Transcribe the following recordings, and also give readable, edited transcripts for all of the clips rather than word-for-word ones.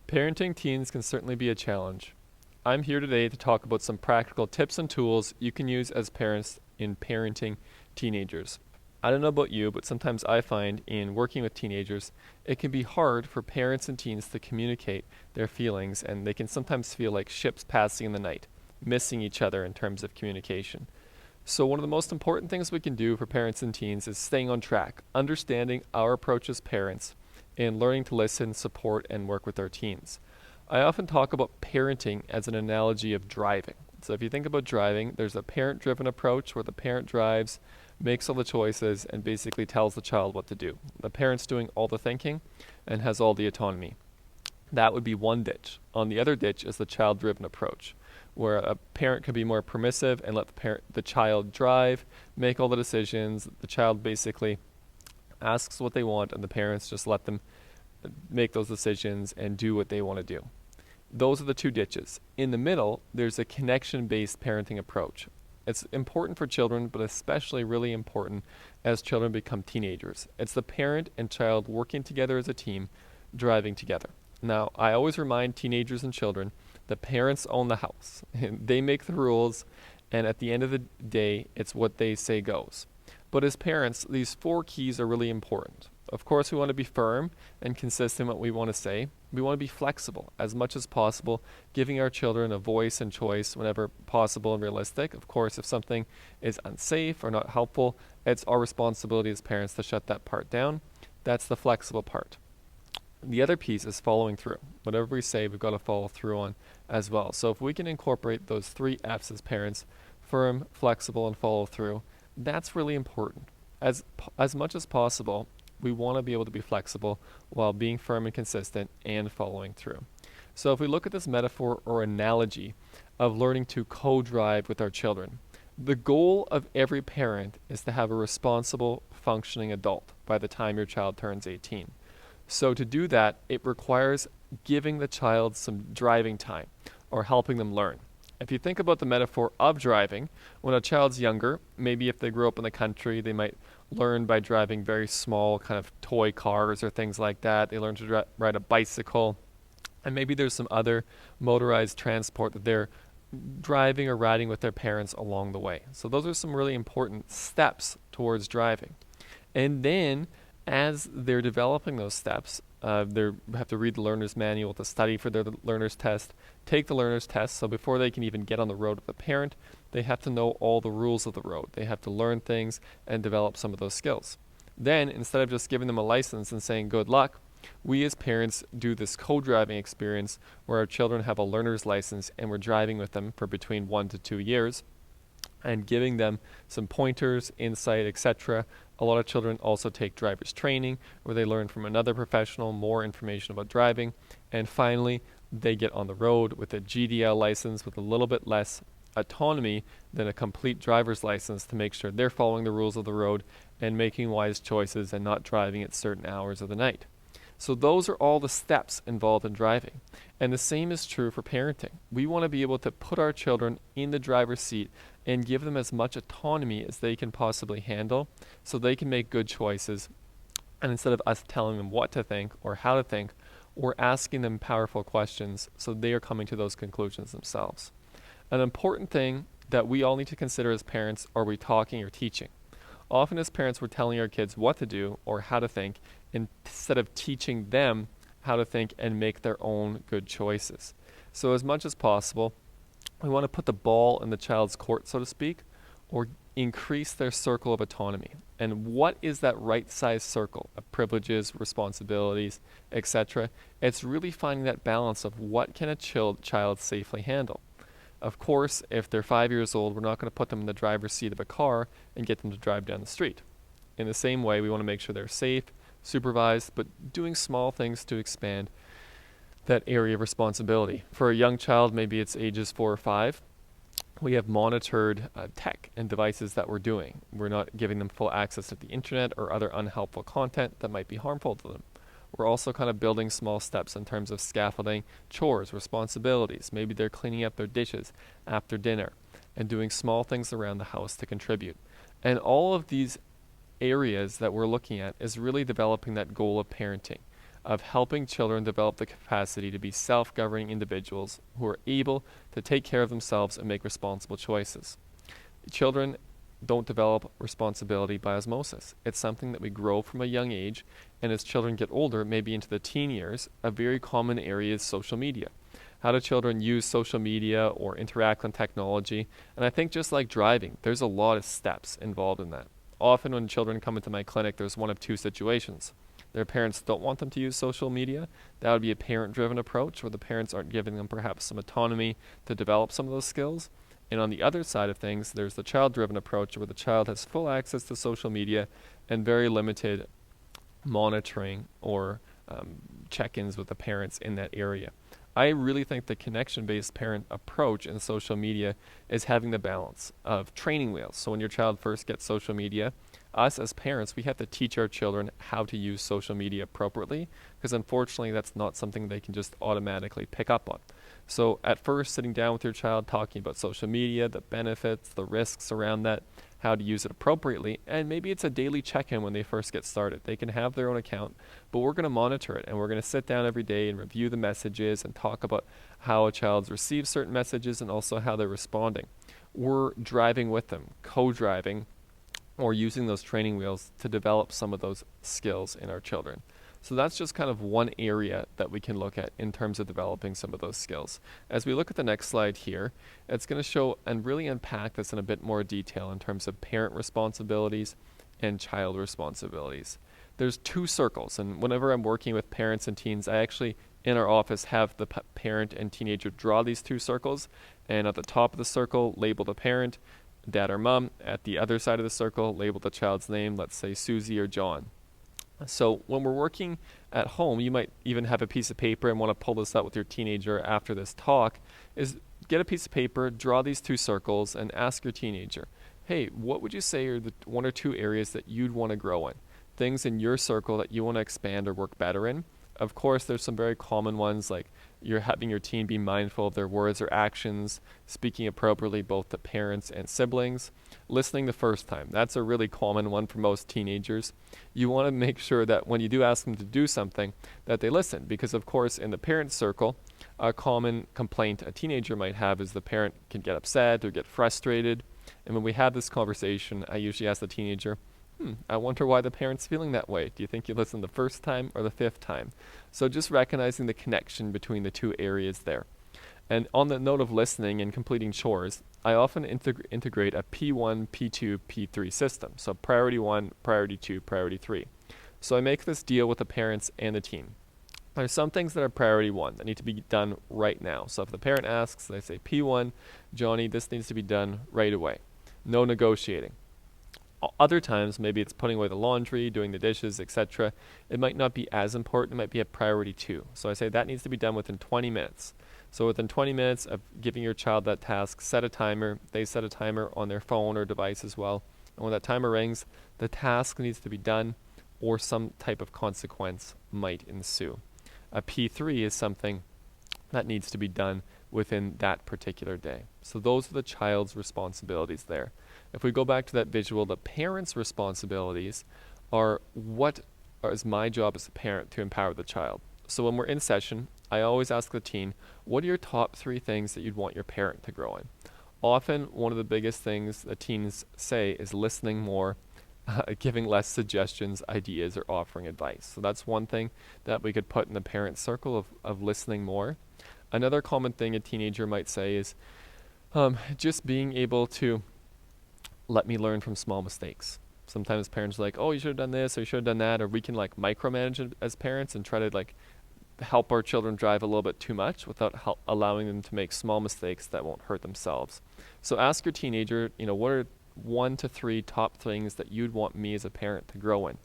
Parenting teens can certainly be a challenge. I'm here today to talk about some practical tips and tools you can use as parents in parenting teenagers. I don't know about you, but sometimes I find in working with teenagers, it can be hard for parents and teens to communicate their feelings, and they can sometimes feel like ships passing in the night, missing each other in terms of communication. So, one of the most important things we can do for parents and teens is staying on track, understanding our approach as parents, and learning to listen, support, and work with our teens. I often talk about parenting as an analogy of driving. So, if you think about driving, there's a parent driven approach where the parent drives, makes all the choices, and basically tells the child what to do. The parent's doing all the thinking and has all the autonomy. That would be one ditch. On the other ditch is the child driven approach, where a parent can be more permissive and let the child drive, make all the decisions. The child basically asks what they want, and the parents just let them make those decisions and do what they want to do. Those are the two ditches. In the middle, there's a connection-based parenting approach. It's important for children, but especially really important as children become teenagers. It's the parent and child working together as a team, driving together. Now, I always remind teenagers and children that parents own the house. They make the rules, and at the end of the day, it's what they say goes. But as parents, these four keys are really important. Of course, we want to be firm and consistent in what we want to say. We want to be flexible as much as possible, giving our children a voice and choice whenever possible and realistic. Of course, if something is unsafe or not helpful, it's our responsibility as parents to shut that part down. That's the flexible part. The other piece is following through. Whatever we say, we've got to follow through on as well. So if we can incorporate those three F's as parents, firm, flexible, and follow through, that's really important. As much as possible, we want to be able to be flexible while being firm and consistent and following through. So if we look at this metaphor or analogy of learning to co-drive with our children, the goal of every parent is to have a responsible, functioning adult by the time your child turns 18. So to do that, it requires giving the child some driving time or helping them learn. If you think about the metaphor of driving, when a child's younger, maybe if they grew up in the country, they might learn by driving very small kind of toy cars or things like that. They learn to ride a bicycle, and maybe there's some other motorized transport that they're driving or riding with their parents along the way. So those are some really important steps towards driving. And then as they're developing those steps, they have to read the learner's manual to study for their learner's test, take the learner's test. So before they can even get on the road with a parent, they have to know all the rules of the road. They have to learn things and develop some of those skills. Then, instead of just giving them a license and saying good luck, we as parents do this co-driving experience where our children have a learner's license and we're driving with them for between 1 to 2 years and giving them some pointers, insight, etc. A lot of children also take driver's training where they learn from another professional more information about driving. And finally, they get on the road with a GDL license with a little bit less autonomy than a complete driver's license to make sure they're following the rules of the road and making wise choices and not driving at certain hours of the night. So those are all the steps involved in driving. And the same is true for parenting. We want to be able to put our children in the driver's seat and give them as much autonomy as they can possibly handle so they can make good choices. And instead of us telling them what to think or how to think, we're asking them powerful questions so they are coming to those conclusions themselves. An important thing that we all need to consider as parents, are we talking or teaching? Often as parents, we're telling our kids what to do or how to think instead of teaching them how to think and make their own good choices. So as much as possible, we want to put the ball in the child's court, so to speak, or increase their circle of autonomy. And what is that right size circle of privileges, responsibilities, etc.? It's really finding that balance of what can a child safely handle. Of course, if they're 5 years old, we're not going to put them in the driver's seat of a car and get them to drive down the street. In the same way, we want to make sure they're safe, supervised, but doing small things to expand that area of responsibility. For a young child, maybe it's ages 4 or 5, we have monitored tech and devices that we're doing. We're not giving them full access to the internet or other unhelpful content that might be harmful to them. We're also kind of building small steps in terms of scaffolding chores, responsibilities. Maybe they're cleaning up their dishes after dinner and doing small things around the house to contribute. And all of these areas that we're looking at is really developing that goal of parenting. of helping children develop the capacity to be self-governing individuals who are able to take care of themselves and make responsible choices. Children don't develop responsibility by osmosis. It's something that we grow from a young age, and as children get older, maybe into the teen years, a very common area is social media. How do children use social media or interact on technology? And I think just like driving, there's a lot of steps involved in that. Often when children come into my clinic, there's one of two situations. Their parents don't want them to use social media. That would be a parent-driven approach, where the parents aren't giving them perhaps some autonomy to develop some of those skills. And on the other side of things, there's the child-driven approach, where the child has full access to social media and very limited monitoring or check-ins with the parents in that area. I really think the connection-based parent approach in social media is having the balance of training wheels. So when your child first gets social media, us as parents, we have to teach our children how to use social media appropriately, because unfortunately that's not something they can just automatically pick up on. So at first, sitting down with your child, talking about social media, the benefits, the risks around that, how to use it appropriately, and maybe it's a daily check-in when they first get started. They can have their own account, but we're going to monitor it, and we're going to sit down every day and review the messages and talk about how a child's received certain messages and also how they're responding. We're driving with them, co-driving, or using those training wheels to develop some of those skills in our children. So that's just kind of one area that we can look at in terms of developing some of those skills. As we look at the next slide here, it's going to show and really unpack this in a bit more detail in terms of parent responsibilities and child responsibilities. There's two circles, and whenever I'm working with parents and teens, I actually, in our office, have the parent and teenager draw these two circles, and at the top of the circle, label the parent, dad or mom. At the other side of the circle, label the child's name, let's say Susie or John. So when we're working at home, you might even have a piece of paper and want to pull this out with your teenager after this talk, is get a piece of paper, draw these two circles, and ask your teenager, hey, what would you say are the one or two areas that you'd want to grow in? Things in your circle that you want to expand or work better in. Of course, there's some very common ones, like you're having your teen be mindful of their words or actions, speaking appropriately both to parents and siblings, listening the first time. That's a really common one for most teenagers. You want to make sure that when you do ask them to do something, that they listen, because of course in the parent circle, a common complaint a teenager might have is the parent can get upset or get frustrated. And when we have this conversation, I usually ask the teenager, I wonder why the parent's feeling that way. Do you think you listened the first time or the fifth time? So just recognizing the connection between the two areas there. And on the note of listening and completing chores, I often integrate a P1, P2, P3 system. So priority 1, priority 2, priority 3. So I make this deal with the parents and the teen. There's some things that are priority 1 that need to be done right now. So if the parent asks, they say, P1, Johnny, this needs to be done right away. No negotiating. Other times, maybe it's putting away the laundry, doing the dishes, etc. It might not be as important. It might be a priority 2. So I say that needs to be done within 20 minutes. So within 20 minutes of giving your child that task, set a timer. They set a timer on their phone or device as well. And when that timer rings, the task needs to be done or some type of consequence might ensue. A P3 is something that needs to be done within that particular day. So those are the child's responsibilities there. If we go back to that visual, the parent's responsibilities are what is my job as a parent to empower the child. So when we're in session, I always ask the teen, what are your top 3 things that you'd want your parent to grow in? Often, one of the biggest things that teens say is listening more, giving less suggestions, ideas, or offering advice. So that's one thing that we could put in the parent circle of listening more. Another common thing a teenager might say is just being able to let me learn from small mistakes. Sometimes parents are like, oh, you should have done this or you should have done that, or we can like micromanage it as parents and try to like help our children drive a little bit too much without allowing them to make small mistakes that won't hurt themselves. So ask your teenager, what are 1 to 3 top things that you'd want me as a parent to grow in?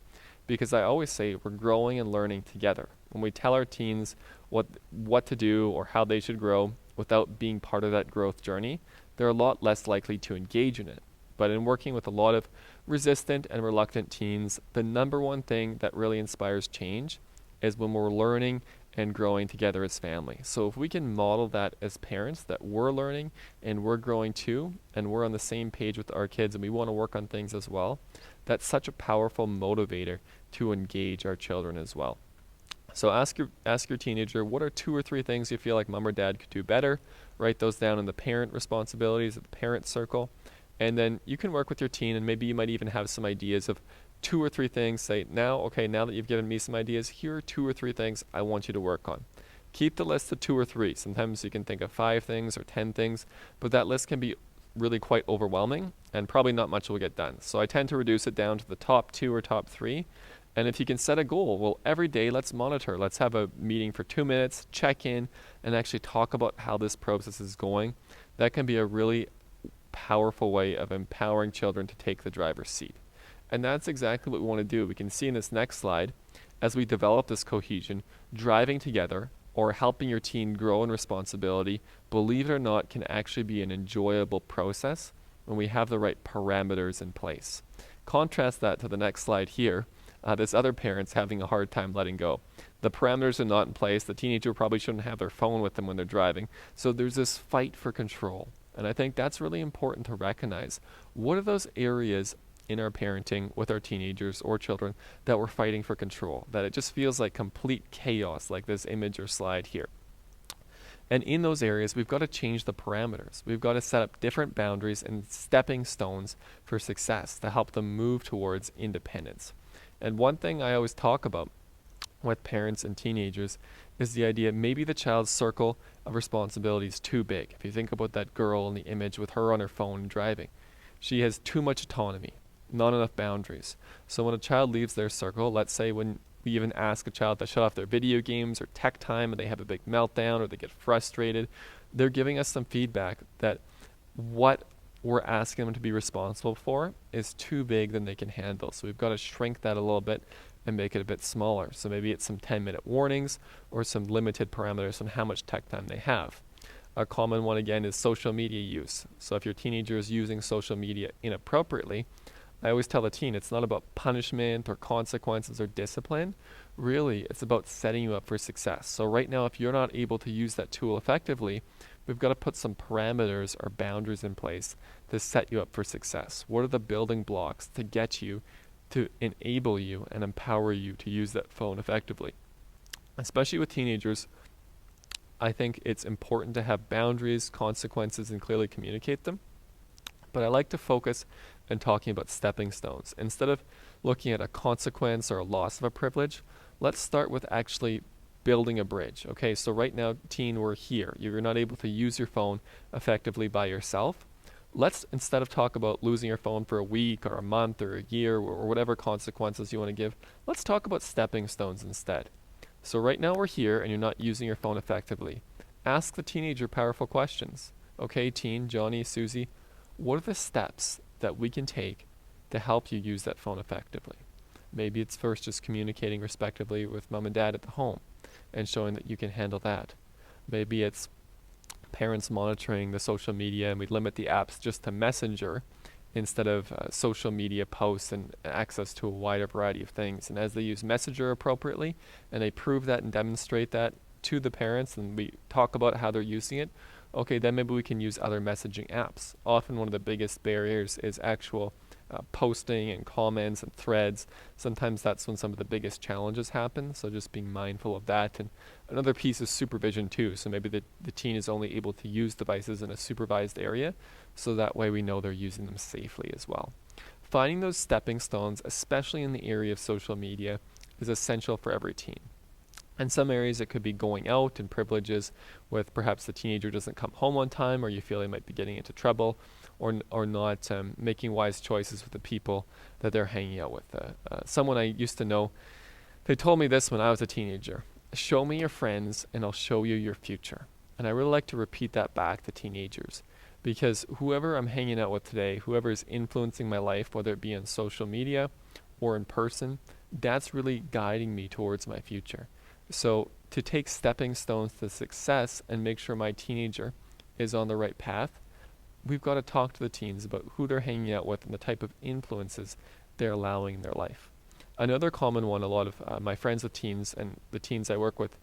Because I always say we're growing and learning together. When we tell our teens what to do or how they should grow without being part of that growth journey, they're a lot less likely to engage in it. But in working with a lot of resistant and reluctant teens, the number one thing that really inspires change is when we're learning and growing together as family. So if we can model that as parents, that we're learning and we're growing too, and we're on the same page with our kids and we want to work on things as well, that's such a powerful motivator to engage our children as well. So ask your teenager, what are 2 or 3 things you feel like mom or dad could do better? Write those down in the parent responsibilities of the parent circle. And then you can work with your teen, and maybe you might even have some ideas of 2 or 3 things. Say, now that you've given me some ideas, here are 2 or 3 things I want you to work on. Keep the list to 2 or 3. Sometimes you can think of 5 things or 10 things, but that list can be really quite overwhelming, and probably not much will get done. So I tend to reduce it down to the top 2 or top 3. And if you can set a goal, well, every day let's monitor. Let's have a meeting for 2 minutes, check in, and actually talk about how this process is going. That can be a really powerful way of empowering children to take the driver's seat. And that's exactly what we want to do. We can see in this next slide, as we develop this cohesion, driving together or helping your teen grow in responsibility, believe it or not, can actually be an enjoyable process when we have the right parameters in place. Contrast that to the next slide here. This other parent's having a hard time letting go. The parameters are not in place. The teenager probably shouldn't have their phone with them when they're driving. So there's this fight for control. And I think that's really important to recognize. What are those areas in our parenting with our teenagers or children that we're fighting for control? That it just feels like complete chaos, like this image or slide here. And in those areas, we've got to change the parameters. We've got to set up different boundaries and stepping stones for success to help them move towards independence. And one thing I always talk about with parents and teenagers is the idea maybe the child's circle of responsibility is too big. If you think about that girl in the image with her on her phone driving, she has too much autonomy, not enough boundaries. So when a child leaves their circle, let's say when we even ask a child to shut off their video games or tech time and they have a big meltdown or they get frustrated, they're giving us some feedback that what we're asking them to be responsible for is too big than they can handle. So we've got to shrink that a little bit and make it a bit smaller. So maybe it's some 10-minute warnings or some limited parameters on how much tech time they have. A common one again is social media use. So if your teenager is using social media inappropriately, I always tell the teen it's not about punishment or consequences or discipline. Really, it's about setting you up for success. So right now, if you're not able to use that tool effectively, we've got to put some parameters or boundaries in place to set you up for success. What are the building blocks to get you, to enable you and empower you to use that phone effectively? Especially with teenagers, I think it's important to have boundaries, consequences, and clearly communicate them. But I like to focus on talking about stepping stones. Instead of looking at a consequence or a loss of a privilege, let's start with actually building a bridge. Okay, so right now, teen, we're here. You're not able to use your phone effectively by yourself. Let's, instead of talk about losing your phone for a week or a month or a year or whatever consequences you want to give, let's talk about stepping stones instead. So right now we're here and you're not using your phone effectively. Ask the teenager powerful questions. Okay, teen, Johnny, Susie, what are the steps that we can take to help you use that phone effectively? Maybe it's first just communicating respectively with mom and dad at the home and showing that you can handle that. Maybe it's parents monitoring the social media and we limit the apps just to Messenger instead of social media posts and access to a wider variety of things. And as they use Messenger appropriately and they prove that and demonstrate that to the parents and we talk about how they're using it, okay, then maybe we can use other messaging apps. Often one of the biggest barriers is actual posting and comments and threads. Sometimes that's when some of the biggest challenges happen, so just being mindful of that. And another piece is supervision too, so maybe the teen is only able to use devices in a supervised area, so that way we know they're using them safely as well. Finding those stepping stones, especially in the area of social media, is essential for every teen. In some areas it could be going out and privileges with perhaps the teenager doesn't come home on time or you feel they might be getting into trouble or not making wise choices with the people that they're hanging out with. Someone I used to know, they told me this when I was a teenager: show me your friends and I'll show you your future. And I really like to repeat that back to teenagers, because whoever I'm hanging out with today, whoever is influencing my life, whether it be on social media or in person, that's really guiding me towards my future. So to take stepping stones to success and make sure my teenager is on the right path, we've got to talk to the teens about who they're hanging out with and the type of influences they're allowing in their life. Another common one a lot of my friends with teens and the teens I work with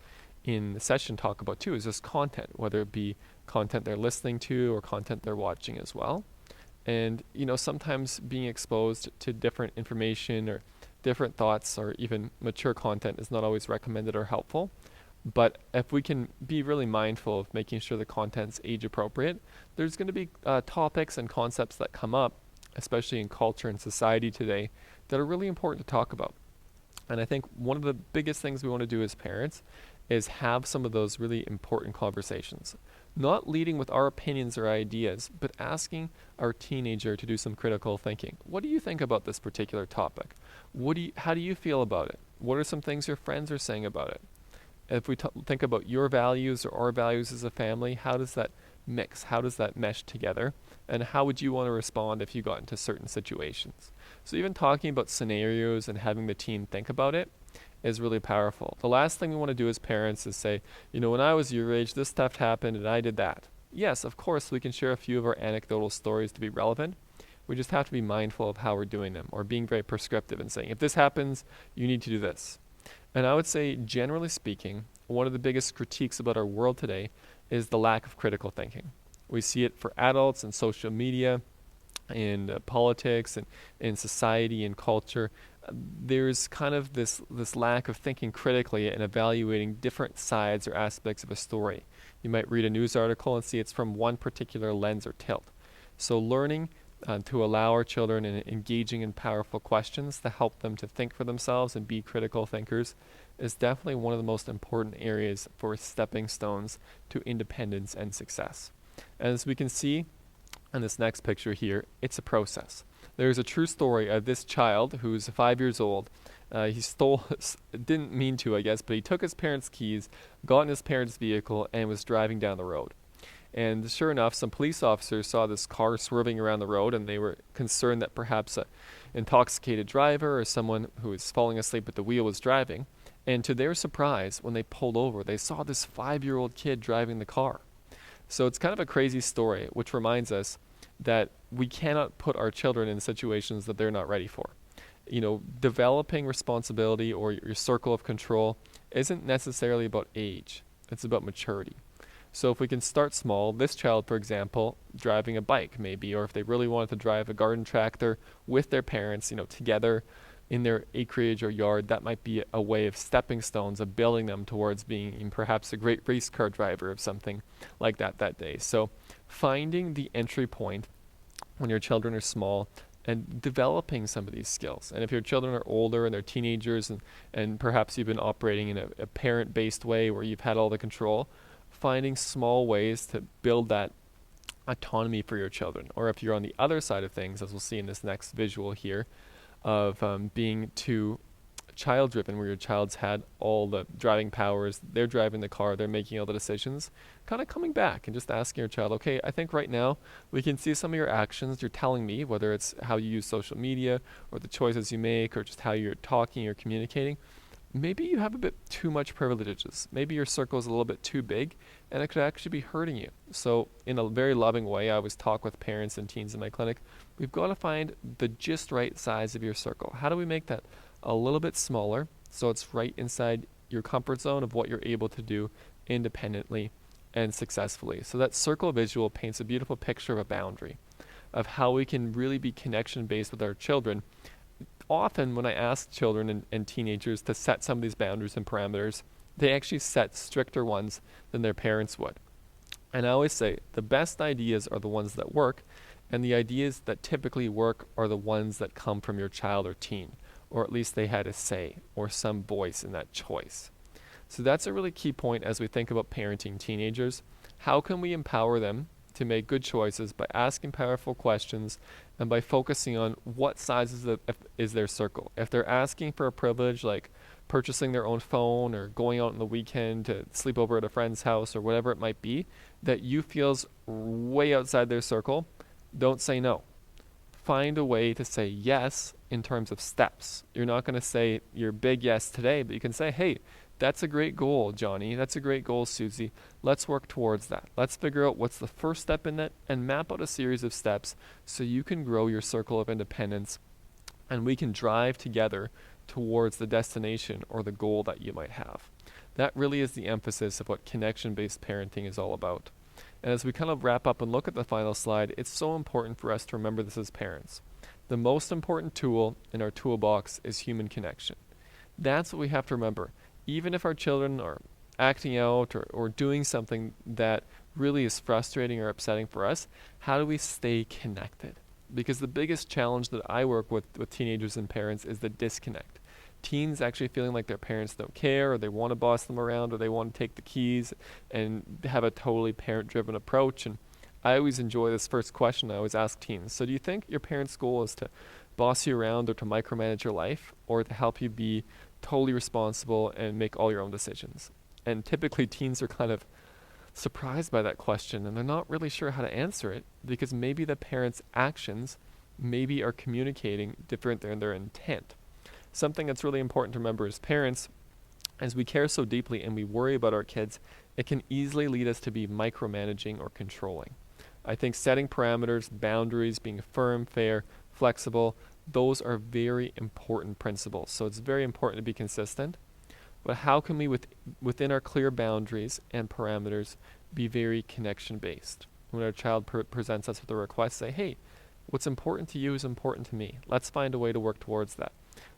in the session talk about too is just content, whether it be content they're listening to or content they're watching as well. And sometimes being exposed to different information or different thoughts or even mature content is not always recommended or helpful. But if we can be really mindful of making sure the content's age appropriate, there's going to be topics and concepts that come up, especially in culture and society today, that are really important to talk about. And I think one of the biggest things we want to do as parents is have some of those really important conversations. Not leading with our opinions or ideas, but asking our teenager to do some critical thinking. What do you think about this particular topic? How do you feel about it? What are some things your friends are saying about it? If we think about your values or our values as a family, how does that mix? How does that mesh together? And how would you want to respond if you got into certain situations? So even talking about scenarios and having the teen think about it is really powerful. The last thing we want to do as parents is say, when I was your age, this stuff happened and I did that. Yes, of course, we can share a few of our anecdotal stories to be relevant. We just have to be mindful of how we're doing them, or being very prescriptive and saying, if this happens, you need to do this. And I would say, generally speaking, one of the biggest critiques about our world today is the lack of critical thinking. We see it for adults in social media, in politics, and in society and culture. There's kind of this lack of thinking critically and evaluating different sides or aspects of a story. You might read a news article and see it's from one particular lens or tilt. So learning to allow our children in engaging in powerful questions to help them to think for themselves and be critical thinkers is definitely one of the most important areas for stepping stones to independence and success. And as we can see in this next picture here, it's a process. There's a true story of this child who's 5 years old. He didn't mean to, I guess, but he took his parents' keys, got in his parents' vehicle, and was driving down the road. And sure enough, some police officers saw this car swerving around the road, and they were concerned that perhaps an intoxicated driver or someone who was falling asleep at the wheel was driving. And to their surprise, when they pulled over, they saw this 5-year-old kid driving the car. So it's kind of a crazy story, which reminds us that we cannot put our children in situations that they're not ready for. Developing responsibility or your circle of control isn't necessarily about age. It's about maturity. So if we can start small, this child, for example, driving a bike maybe, or if they really wanted to drive a garden tractor with their parents, together in their acreage or yard, that might be a way of stepping stones of building them towards being perhaps a great race car driver of something like that day. So finding the entry point when your children are small and developing some of these skills. And if your children are older and they're teenagers and perhaps you've been operating in a parent-based way where you've had all the control, finding small ways to build that autonomy for your children. Or if you're on the other side of things, as we'll see in this next visual here, of being too child-driven, where your child's had all the driving powers, they're driving the car, they're making all the decisions, kind of coming back and just asking your child, okay, I think right now we can see some of your actions you're telling me, whether it's how you use social media or the choices you make or just how you're talking or communicating. Maybe you have a bit too much privileges. Maybe your circle is a little bit too big and it could actually be hurting you. So in a very loving way, I always talk with parents and teens in my clinic, we've got to find the just right size of your circle. How do we make that a little bit smaller so it's right inside your comfort zone of what you're able to do independently and successfully? So that circle visual paints a beautiful picture of a boundary of how we can really be connection-based with our children. Often when I ask children and teenagers to set some of these boundaries and parameters, they actually set stricter ones than their parents would. And I always say the best ideas are the ones that work, and the ideas that typically work are the ones that come from your child or teen, or at least they had a say or some voice in that choice. So that's a really key point as we think about parenting teenagers. How can we empower them to make good choices by asking powerful questions and by focusing on what size is their circle? If they're asking for a privilege like purchasing their own phone or going out on the weekend to sleep over at a friend's house or whatever it might be that you feels way outside their circle, don't say no. Find a way to say yes in terms of steps. You're not going to say your big yes today, but you can say, hey, that's a great goal, Johnny. That's a great goal, Susie. Let's work towards that. Let's figure out what's the first step in that and map out a series of steps so you can grow your circle of independence and we can drive together towards the destination or the goal that you might have. That really is the emphasis of what connection-based parenting is all about. And as we kind of wrap up and look at the final slide, it's so important for us to remember this as parents, The most important tool in our toolbox is human connection. That's what we have to remember. Even if our children are acting out or doing something that really is frustrating or upsetting for us, how do we stay connected? Because the biggest challenge that I work with teenagers and parents is the disconnect. Teens actually feeling like their parents don't care, or they want to boss them around, or they want to take the keys and have a totally parent-driven approach. And I always enjoy this first question I always ask teens. So do you think your parents' goal is to boss you around or to micromanage your life, or to help you be totally responsible and make all your own decisions? And typically teens are kind of surprised by that question, and they're not really sure how to answer it, because maybe the parents' actions maybe are communicating different than their intent. Something that's really important to remember as parents, as we care so deeply and we worry about our kids, it can easily lead us to be micromanaging or controlling. I think setting parameters, boundaries, being firm, fair, flexible, those are very important principles. So it's very important to be consistent. But how can we, within our clear boundaries and parameters, be very connection-based? When our child presents us with a request, say, hey, what's important to you is important to me. Let's find a way to work towards that.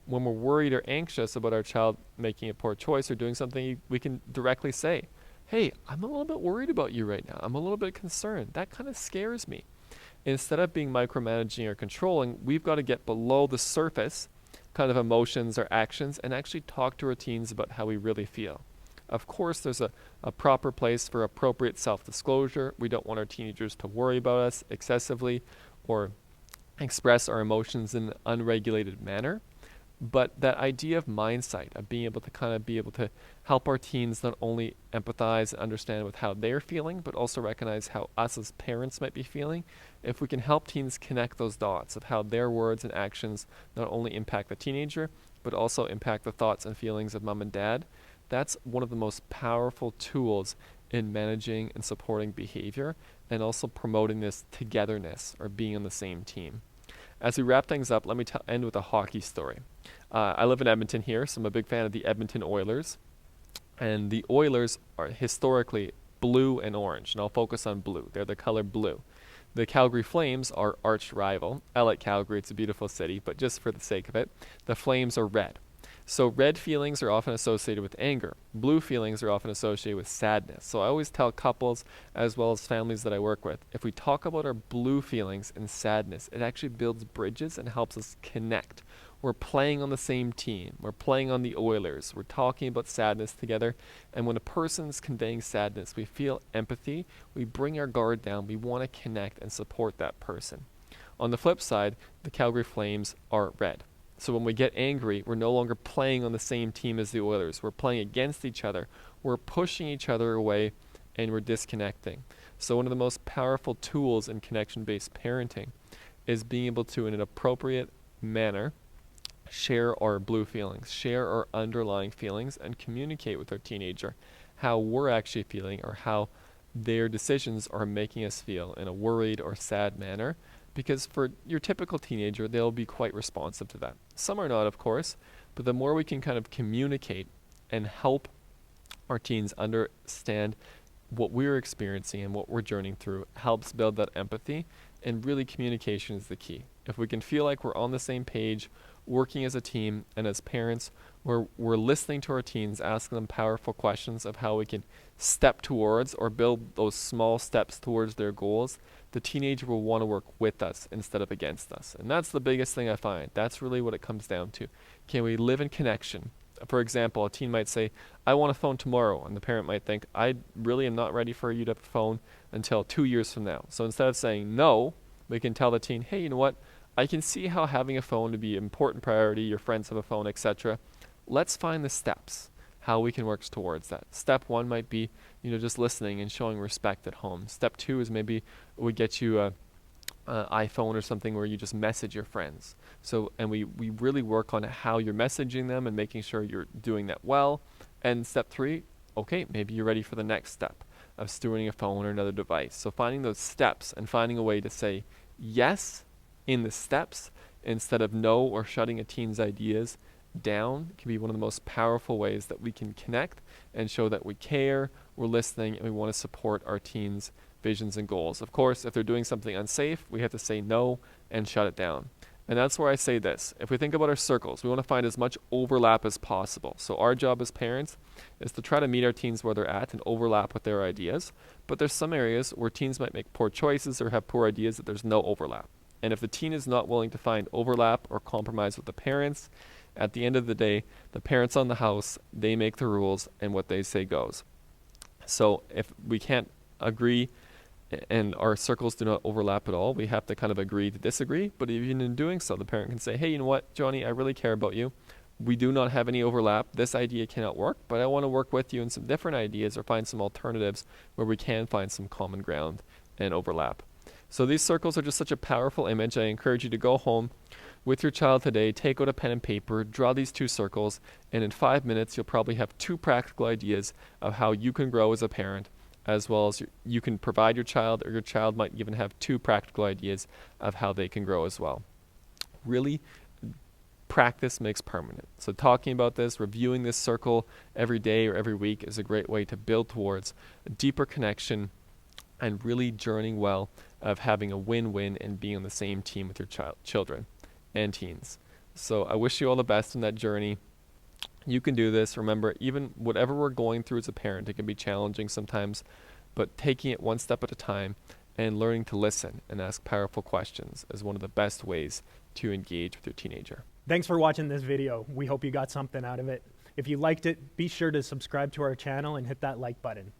When we're worried or anxious about our child making a poor choice or doing something, we can directly say, hey, I'm a little bit worried about you right now. I'm a little bit concerned. That kind of scares me. Instead of being micromanaging or controlling, we've got to get below the surface kind of emotions or actions and actually talk to our teens about how we really feel. Of course, there's a proper place for appropriate self-disclosure. We don't want our teenagers to worry about us excessively or express our emotions in an unregulated manner. But that idea of mindsight, of being able to help our teens not only empathize and understand with how they're feeling, but also recognize how us as parents might be feeling. If we can help teens connect those dots of how their words and actions not only impact the teenager, but also impact the thoughts and feelings of mom and dad, that's one of the most powerful tools in managing and supporting behavior, and also promoting this togetherness or being on the same team. As we wrap things up, let me end with a hockey story. I live in Edmonton here, so I'm a big fan of the Edmonton Oilers. And the Oilers are historically blue and orange, and I'll focus on blue. They're the color blue. The Calgary Flames are arch rival. I like Calgary, it's a beautiful city, but just for the sake of it, the Flames are red. So red feelings are often associated with anger. Blue feelings are often associated with sadness. So I always tell couples as well as families that I work with, if we talk about our blue feelings and sadness, it actually builds bridges and helps us connect. We're playing on the same team. We're playing on the Oilers. We're talking about sadness together. And when a person's conveying sadness, we feel empathy. We bring our guard down. We want to connect and support that person. On the flip side, the Calgary Flames are red. So when we get angry, we're no longer playing on the same team as the Oilers. We're playing against each other. We're pushing each other away, and we're disconnecting. So one of the most powerful tools in connection-based parenting is being able to, in an appropriate manner, share our blue feelings, share our underlying feelings, and communicate with our teenager how we're actually feeling or how their decisions are making us feel in a worried or sad manner. Because for your typical teenager, they'll be quite responsive to that. Some are not, of course, but the more we can kind of communicate and help our teens understand what we're experiencing and what we're journeying through helps build that empathy, and really communication is the key. If we can feel like we're on the same page, working as a team, and as parents, we're listening to our teens, asking them powerful questions of how we can step towards or build those small steps towards their goals, the teenager will want to work with us instead of against us. And that's the biggest thing I find. That's really what it comes down to. Can we live in connection? For example, a teen might say, I want a phone tomorrow. And the parent might think, I really am not ready for you to have a phone until 2 years from now. So instead of saying no, we can tell the teen, hey, you know what? I can see how having a phone to be an important priority, your friends have a phone, etc. Let's find the steps, how we can work towards that. Step 1 might be, just listening and showing respect at home. Step 2 is maybe we get you a iPhone or something where you just message your friends. So, and we really work on how you're messaging them and making sure you're doing that well. And step 3, okay, maybe you're ready for the next step of stewarding a phone or another device. So finding those steps and finding a way to say yes in the steps instead of no, or shutting a teen's ideas down can be one of the most powerful ways that we can connect and show that we care, we're listening, and we want to support our teens' visions and goals. Of course, if they're doing something unsafe, we have to say no and shut it down. And that's where I say this. If we think about our circles, we want to find as much overlap as possible. So our job as parents is to try to meet our teens where they're at and overlap with their ideas. But there's some areas where teens might make poor choices or have poor ideas that there's no overlap. And if the teen is not willing to find overlap or compromise with the parents, at the end of the day, the parents on the house, they make the rules and what they say goes. So if we can't agree and our circles do not overlap at all, we have to kind of agree to disagree. But even in doing so, the parent can say, hey, you know what, Johnny, I really care about you. We do not have any overlap. This idea cannot work, but I want to work with you in some different ideas or find some alternatives where we can find some common ground and overlap. So these circles are just such a powerful image. I encourage you to go home with your child today, take out a pen and paper, draw these 2 circles, and in 5 minutes you'll probably have 2 practical ideas of how you can grow as a parent, as well as you can provide your child, or your child might even have 2 practical ideas of how they can grow as well. Really, practice makes permanent. So talking about this, reviewing this circle every day or every week is a great way to build towards a deeper connection and really journeying well of having a win-win and being on the same team with your children and teens. So I wish you all the best in that journey. You can do this. Remember, even whatever we're going through as a parent, it can be challenging sometimes, but taking it one step at a time and learning to listen and ask powerful questions is one of the best ways to engage with your teenager. Thanks for watching this video. We hope you got something out of it. If you liked it, be sure to subscribe to our channel and hit that like button.